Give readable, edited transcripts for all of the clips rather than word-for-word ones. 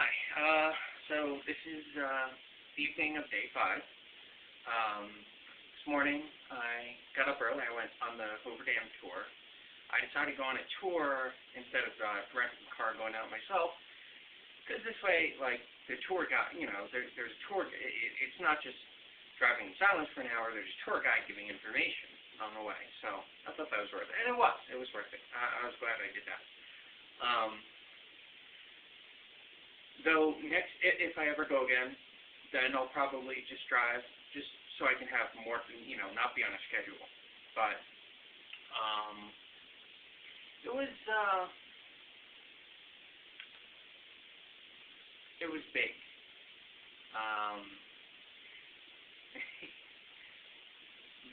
Hi. So this is the evening of day 5. This morning I got up early. I went on the Hoover Dam tour. I decided to go on a tour instead of renting a car, going out myself, because this way, like, the tour guide, there's a tour. It's not just driving in silence for an hour. There's a tour guide giving information on the way. So I thought that was worth it, and it was. It was worth it. I was glad I did that. Though next, if I ever go again, then I'll probably just drive, just so I can have more, not be on a schedule. But it was big.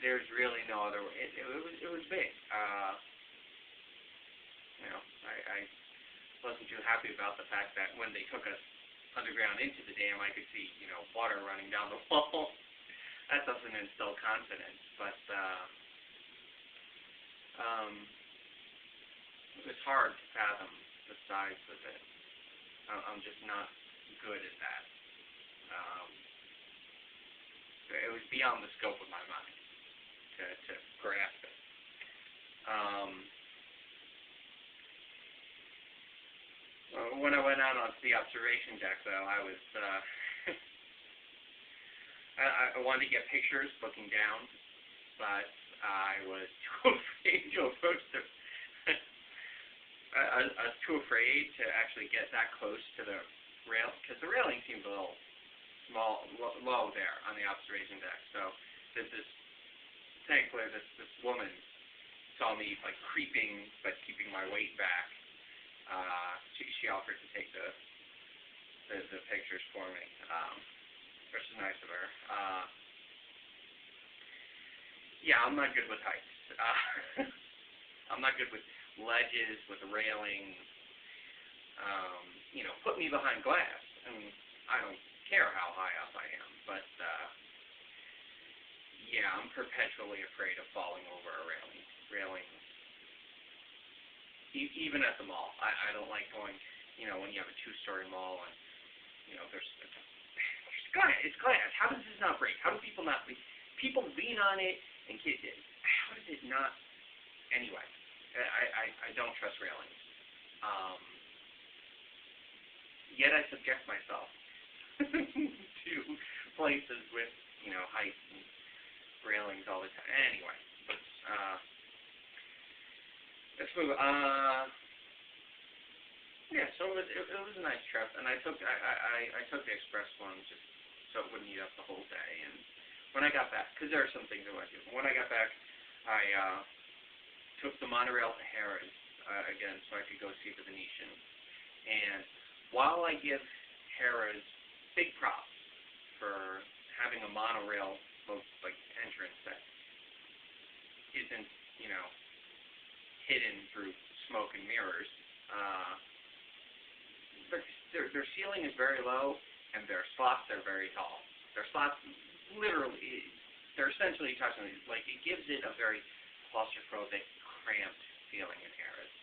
There's really no other way. It was big. I wasn't too happy about the fact that when they took us underground into the dam, I could see, water running down the wall. That doesn't instill confidence, but it was hard to fathom the size of it. I'm just not good at that. It was beyond the scope of my mind to grasp it. When I went out onto the observation deck, though, I was I wanted to get pictures looking down, but I was too afraid to approach the. I was too afraid to actually get that close to the rail, because the railing seemed a little small, low there on the observation deck. So thankfully, this woman saw me like creeping, but keeping my weight back. She offered to take the pictures for me, which is nice of her. Yeah, I'm not good with heights. I'm not good with ledges, with railings. Put me behind glass. I mean, I don't care how high up I am, but yeah, I'm perpetually afraid of falling over a railing. Even at the mall, I don't like going, when you have a 2-story mall and, there's glass. It's glass. How does this not break? How do people not lean? People lean on it and get it. How does it not? Anyway, I don't trust railings. Yet I subject myself to places with, heights and railings all the time. Anyway, let's move. Yeah, so it was a nice trip, and I took the express one just so it wouldn't eat up the whole day. And when I got back, because there are some things I want to do. When I got back, I took the monorail to Harrah's again, so I could go see the Venetian. And while I give Harrah's big props for having a monorail entrance that isn't, hidden through smoke and mirrors. Their ceiling is very low, and their slots are very tall. Their slots, literally, they're essentially touching. Like, it gives it a very claustrophobic, cramped feeling in Harrah's.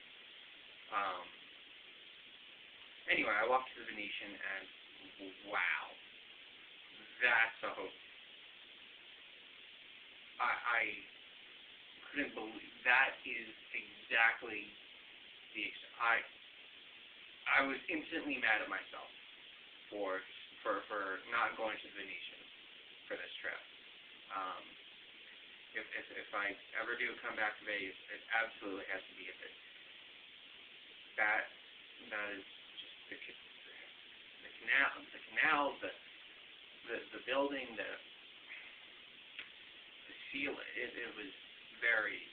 Anyway, I walked to the Venetian, and wow, that's a hope. I couldn't believe that is exactly the. I was instantly mad at myself for not going to the Venetian for this trip. If I ever do come back to Vegas, it absolutely has to be a bit. That is just the canal, the building, the ceiling. It was very.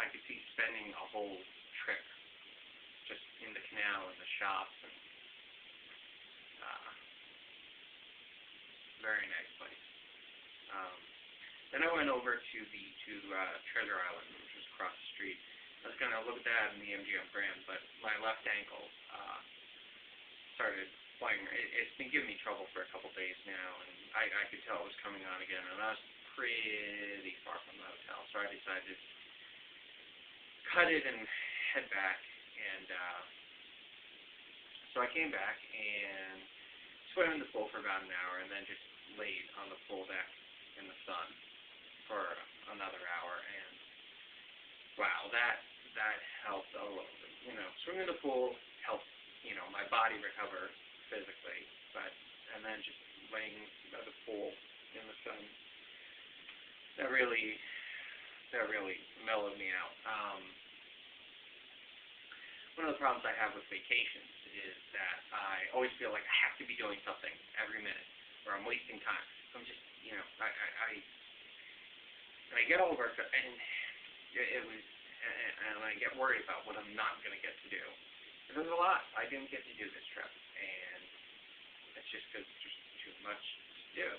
I could see spending a whole trip just in the canal and the shops, and very nice place. Then I went over to Treasure Island, which was across the street. I was going to look at that in the MGM Grand, but my left ankle started playing. It's been giving me trouble for a couple days now, and I could tell it was coming on again, and I was pretty far from the hotel, so I decided to cut it and head back. And So I came back and swam in the pool for about an hour, and then just laid on the pool deck in the sun for another hour, and wow, that helped a lot. Swimming in the pool helped, my body recover physically, and then just laying by the pool in the sun, that really mellowed me out. One of the problems I have with vacations is that I always feel like I have to be doing something every minute, or I'm wasting time. I'm just, and I get all worked up, and I get worried about what I'm not going to get to do. And there's a lot I didn't get to do this trip, and it's just because there's just too much to do.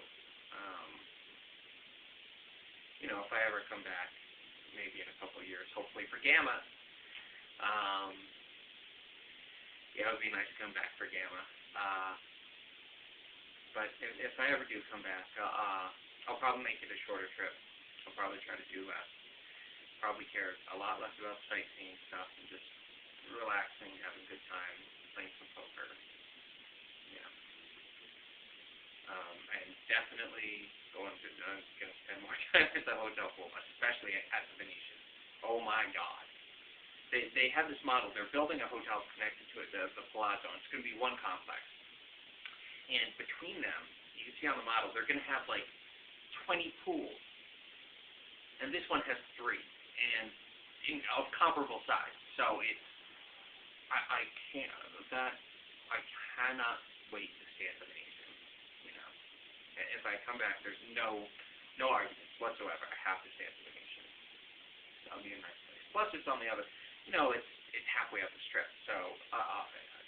If I ever come back, maybe in a couple of years, hopefully for Gamma, it would be nice to come back for Gamma. But if I ever do come back, I'll probably make it a shorter trip. I'll probably try to do less. Probably care a lot less about sightseeing stuff and just relaxing, having a good time, playing some poker. Yeah. And definitely going to spend more time at the hotel pool, especially at the Venetian. Oh my God. They have this model. They're building a hotel connected to it, the Palazzo, and it's going to be one complex. And between them, you can see on the model, they're going to have like 20 pools. And this one has 3, and of comparable size. So it's, I cannot wait to stay at the Venetian. If I come back, there's no arguments whatsoever. I have to stay at the Venetian. That'll be a nice place. Plus, it's on the other. It's halfway up the strip, so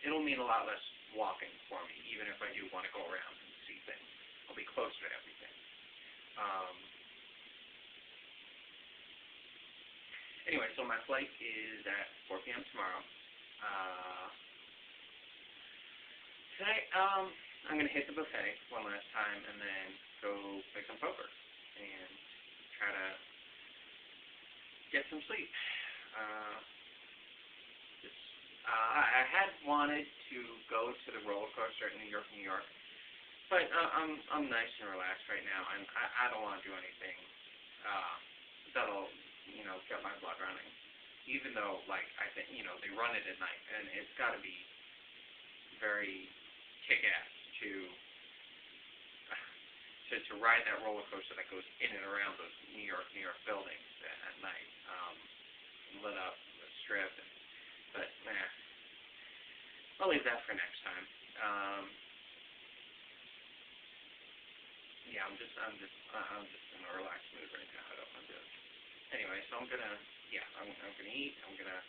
it'll mean a lot less walking for me, even if I do want to go around and see things. I'll be closer to everything. Anyway, so my flight is at 4 p.m. tomorrow. Tonight, I'm going to hit the buffet one last time and then go play some poker and try to get some sleep. I had wanted to go to the roller coaster at New York, but I'm nice and relaxed right now, and I don't want to do anything that'll get my blood running. Even though, I think they run it at night, and it's got to be very kick-ass to ride that roller coaster that goes in and around those New York buildings at night, lit up the strip. But I'll leave that for next time. Yeah, I'm just in a relaxed mood right now. I don't want to. Anyway, so I'm gonna eat. I'm gonna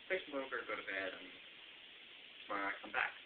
play some poker, go to bed, and tomorrow I come back.